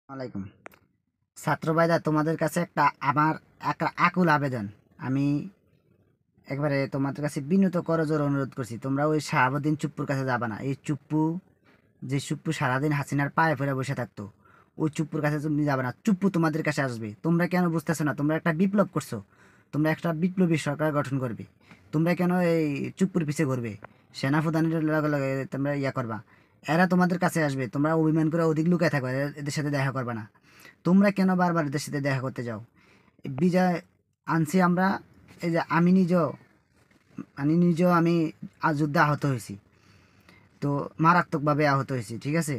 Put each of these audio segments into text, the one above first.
আলাইকুম ছাত্র ভাইরা, তোমাদের কাছে একটা আকুল আবেদন। আমি একবারে তোমাদের কাছে বিনীত করজোড়ে অনুরোধ করছি, তোমরা ওই শাহাবুদ্দিন চুপ্পুর কাছে যাবা না। এই চুপ্পু, যে চুপ্পু সারাদিন হাসিনার পায়ে ফেলে বসে থাকতো, ওই চুপ্পুর কাছে তুমি যাবে না। চুপ্পু তোমাদের কাছে আসবে। তোমরা কেন বুঝতেছো না? তোমরা একটা বিপ্লব করছো, তোমরা একটা বিপ্লবী সরকার গঠন করবে। তোমরা কেন এই চুপ্পুর পিছে ঘুরবে? সেনাপ্রধানের লগে লগে তোমরা ইয়া করবা। এরা তোমাদের কাছে আসবে, তোমরা অভিমান করে ওদিক লুকায় থাকবে, এদের সাথে দেখা করবে না। তোমরা কেন বারবার এদের সাথে দেখা করতে যাও? বিজয় আনছি আমরা। এই যে আমি যুদ্ধে আহত হয়েছি, তো মারাত্মকভাবে আহত হয়েছি, ঠিক আছে।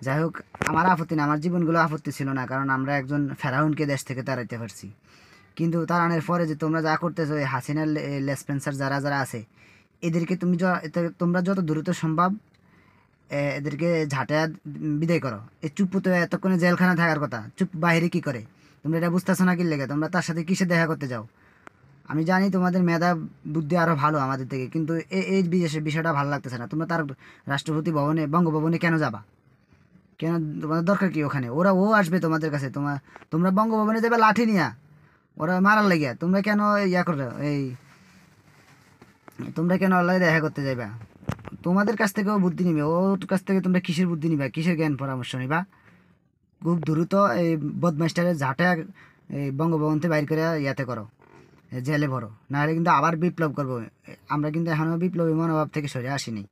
যাই হোক, আমার আপত্তি না, আমার জীবনগুলো আপত্তি ছিল না, কারণ আমরা একজন ফেরাউনকে দেশ থেকে তাড়াইতে পারছি। কিন্তু তাড়ানোর পরে যে তোমরা যা করতেছো, এই হাসিনার লেসপেন্সার যারা যারা আছে, এদেরকে তোমরা যত দ্রুত সম্ভব এদেরকে ঝাঁটায়া বিদায় করো। এই চুপ্পু তো এতক্ষণে জেলখানা থাকার কথা, চুপ বাইরে কি করে? তোমরা এটা বুঝতেছো না কি লেগে? তোমরা তার সাথে কিসে দেখা করতে যাও? আমি জানি তোমাদের মেধা বুদ্ধি আরো ভালো আমাদের থেকে, কিন্তু এই বিদেশের বিষয়টা ভালো লাগতেছে না। তোমরা তার রাষ্ট্রপতি ভবনে, বঙ্গভবনে কেন যাবা? কেন? তোমাদের দরকার কি ওখানে? ও আসবে তোমাদের কাছে, তোমরা বঙ্গভবনে যাবে লাঠি নিয়া, ওরা মারার লাগিয়া। তোমরা কেন ইয়া করো? তোমরা কেন আল্লাহ দেখা করতে যাইবা? তোমাদের কাছ থেকেও বুদ্ধি নিবে, ওর কাছ থেকে তোমরা কিসের বুদ্ধি নিবা, কিসের জ্ঞান পরামর্শ নিবা? খুব দ্রুত এই বদমাইশটারে ঝাঁটা এই বঙ্গভবন থেকে বাইর করে ইয়াতে করো, জেলে ভরো, নাহলে কিন্তু আবার বিপ্লব করবো। আমরা কিন্তু এখনো বিপ্লবী মনোভাব থেকে সরে আসিনি।